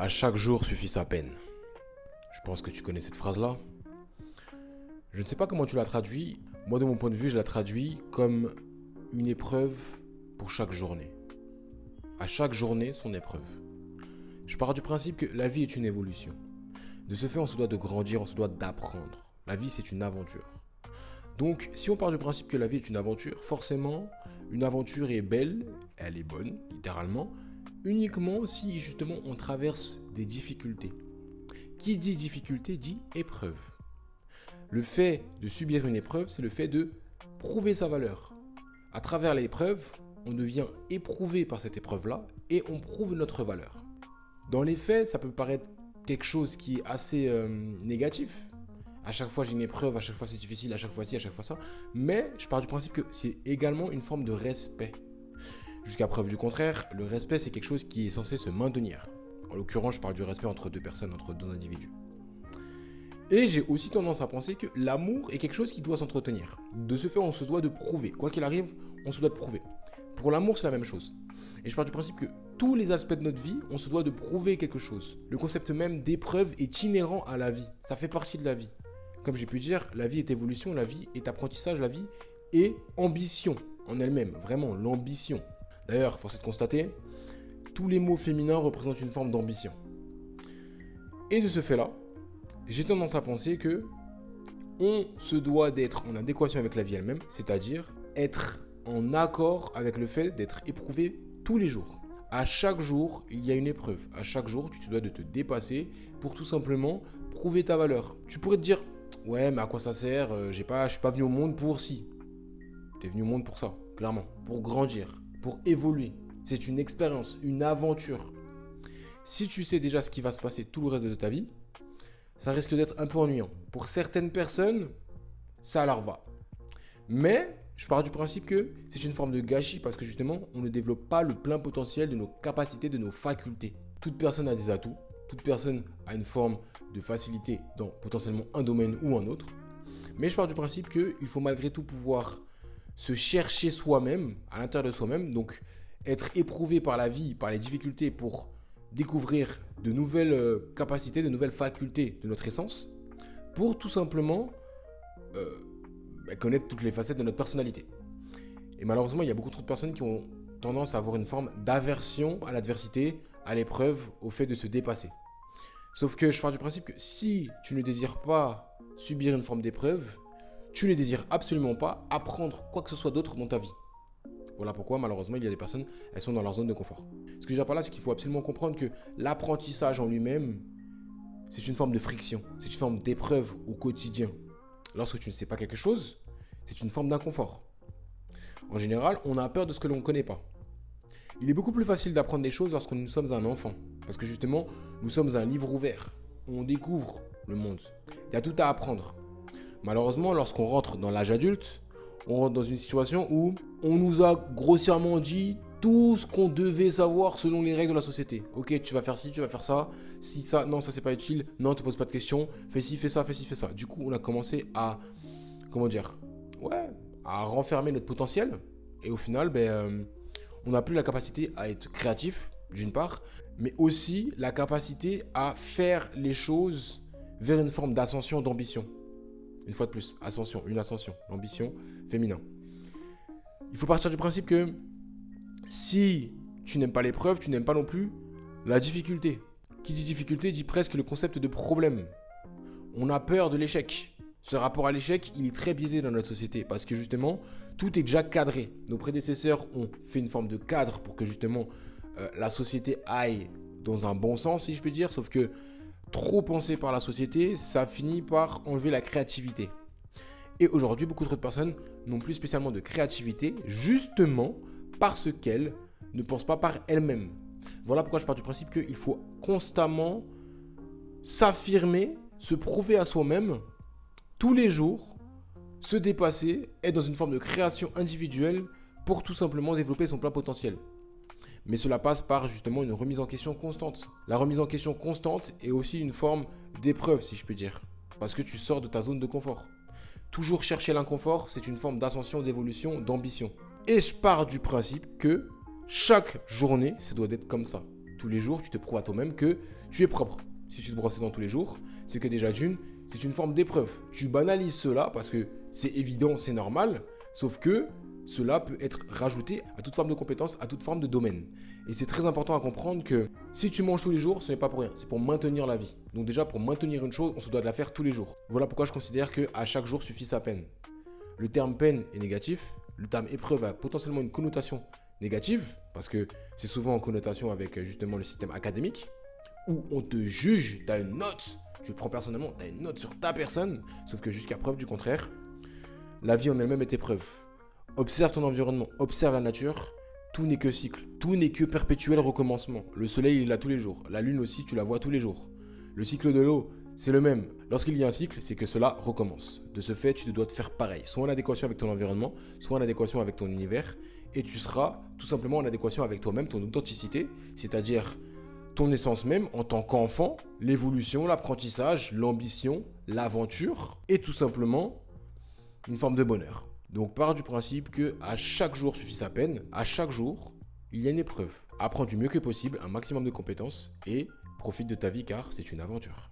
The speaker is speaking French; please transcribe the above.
À chaque jour suffit sa peine. Je pense que tu connais cette phrase-là. Je ne sais pas comment tu la traduis. Moi, de mon point de vue, je la traduis comme une épreuve pour chaque journée. À chaque journée, son épreuve. Je pars du principe que la vie est une évolution. De ce fait, on se doit de grandir, on se doit d'apprendre. La vie, c'est une aventure. Donc, si on part du principe que la vie est une aventure, forcément, une aventure est belle, elle est bonne, littéralement, uniquement si justement on traverse des difficultés. Qui dit difficulté dit épreuve. Le fait de subir une épreuve, c'est le fait de prouver sa valeur. À travers l'épreuve, on devient éprouvé par cette épreuve-là et on prouve notre valeur. Dans les faits, ça peut paraître quelque chose qui est assez négatif. À chaque fois j'ai une épreuve, à chaque fois c'est difficile, à chaque fois ci, à chaque fois ça. Mais je pars du principe que c'est également une forme de respect. Jusqu'à preuve du contraire, le respect c'est quelque chose qui est censé se maintenir. En l'occurrence, je parle du respect entre deux personnes, entre deux individus. Et j'ai aussi tendance à penser que l'amour est quelque chose qui doit s'entretenir. De ce fait, on se doit de prouver. Quoi qu'il arrive, on se doit de prouver. Pour l'amour, c'est la même chose. Et je pars du principe que tous les aspects de notre vie, on se doit de prouver quelque chose. Le concept même d'épreuve est inhérent à la vie. Ça fait partie de la vie. Comme j'ai pu dire, la vie est évolution, la vie est apprentissage, la vie est ambition en elle-même. Vraiment, l'ambition. D'ailleurs, force est de constater, tous les mots féminins représentent une forme d'ambition. Et de ce fait-là, j'ai tendance à penser que on se doit d'être en adéquation avec la vie elle-même, c'est-à-dire être en accord avec le fait d'être éprouvé tous les jours. À chaque jour, il y a une épreuve. À chaque jour, tu te dois de te dépasser pour tout simplement prouver ta valeur. Tu pourrais te dire, ouais, mais à quoi ça sert? Je suis pas venu au monde pour si. Tu es venu au monde pour ça, clairement. Pour grandir, pour évoluer. C'est une expérience, une aventure. Si tu sais déjà ce qui va se passer tout le reste de ta vie, ça risque d'être un peu ennuyant. Pour certaines personnes, ça leur va. Mais je pars du principe que c'est une forme de gâchis parce que justement, on ne développe pas le plein potentiel de nos capacités, de nos facultés. Toute personne a des atouts, toute personne a une forme de facilité dans potentiellement un domaine ou un autre. Mais je pars du principe qu'il faut malgré tout pouvoir se chercher soi-même, à l'intérieur de soi-même, donc être éprouvé par la vie, par les difficultés pour découvrir de nouvelles capacités, de nouvelles facultés de notre essence, pour tout simplement connaître toutes les facettes de notre personnalité. Et malheureusement, il y a beaucoup trop de personnes qui ont tendance à avoir une forme d'aversion à l'adversité, à l'épreuve, au fait de se dépasser. Sauf que je pars du principe que si tu ne désires pas subir une forme d'épreuve, tu ne désires absolument pas apprendre quoi que ce soit d'autre dans ta vie. Voilà pourquoi malheureusement il y a des personnes, elles sont dans leur zone de confort. Ce que je veux dire par là, c'est qu'il faut absolument comprendre que l'apprentissage en lui-même, c'est une forme de friction, c'est une forme d'épreuve au quotidien. Lorsque tu ne sais pas quelque chose, c'est une forme d'inconfort. En général, on a peur de ce que l'on ne connaît pas. Il est beaucoup plus facile d'apprendre des choses lorsque nous sommes un enfant. Parce que justement, nous sommes un livre ouvert. On découvre le monde. Il y a tout à apprendre. Malheureusement, lorsqu'on rentre dans l'âge adulte, on rentre dans une situation où on nous a grossièrement dit tout ce qu'on devait savoir selon les règles de la société. Ok, tu vas faire ci, tu vas faire ça. Si ça, non, ça c'est pas utile. Non, te pose pas de questions. Fais ci, fais ça, fais ci, fais ça. Du coup, on a commencé à, à renfermer notre potentiel. Et au final, on n'a plus la capacité à être créatif, d'une part, mais aussi la capacité à faire les choses vers une forme d'ascension, d'ambition. Une fois de plus, ascension, une ascension, l'ambition féminin. Il faut partir du principe que si tu n'aimes pas l'épreuve, tu n'aimes pas non plus la difficulté. Qui dit difficulté dit presque le concept de problème. On a peur de l'échec. Ce rapport à l'échec, il est très biaisé dans notre société parce que justement, tout est déjà cadré. Nos prédécesseurs ont fait une forme de cadre pour que justement la société aille dans un bon sens, si je peux dire, sauf que trop pensé par la société, ça finit par enlever la créativité. Et aujourd'hui, beaucoup trop de personnes n'ont plus spécialement de créativité, justement parce qu'elles ne pensent pas par elles-mêmes. Voilà pourquoi je pars du principe qu'il faut constamment s'affirmer, se prouver à soi-même, tous les jours, se dépasser, être dans une forme de création individuelle pour tout simplement développer son plein potentiel. Mais cela passe par justement une remise en question constante. La remise en question constante est aussi une forme d'épreuve, si je peux dire. Parce que tu sors de ta zone de confort. Toujours chercher l'inconfort, c'est une forme d'ascension, d'évolution, d'ambition. Et je pars du principe que chaque journée, ça doit être comme ça. tous les jours, tu te prouves à toi-même que tu es propre. Si tu te brosses les dents tous les jours, c'est que déjà d'une, c'est une forme d'épreuve. Tu banalises cela parce que c'est évident, c'est normal, sauf que cela peut être rajouté à toute forme de compétence, à toute forme de domaine. Et c'est très important à comprendre que si tu manges tous les jours, ce n'est pas pour rien, c'est pour maintenir la vie. Donc déjà, pour maintenir une chose, on se doit de la faire tous les jours. Voilà pourquoi je considère qu'à chaque jour suffit sa peine. Le terme peine est négatif, le terme épreuve a potentiellement une connotation négative, parce que c'est souvent en connotation avec justement le système académique, où on te juge, tu as une note, tu le prends personnellement, tu as une note sur ta personne, sauf que jusqu'à preuve du contraire, la vie en elle-même est épreuve. Observe ton environnement, observe la nature, tout n'est que cycle, tout n'est que perpétuel recommencement. Le soleil, il est là tous les jours, la lune aussi, tu la vois tous les jours. Le cycle de l'eau, c'est le même. Lorsqu'il y a un cycle, c'est que cela recommence. De ce fait, tu te dois te faire pareil, soit en adéquation avec ton environnement, soit en adéquation avec ton univers, et tu seras tout simplement en adéquation avec toi-même, ton authenticité, c'est-à-dire ton essence même en tant qu'enfant, l'évolution, l'apprentissage, l'ambition, l'aventure, et tout simplement une forme de bonheur. Donc pars du principe que à chaque jour suffit sa peine, à chaque jour, il y a une épreuve. Apprends du mieux que possible un maximum de compétences et profite de ta vie car c'est une aventure.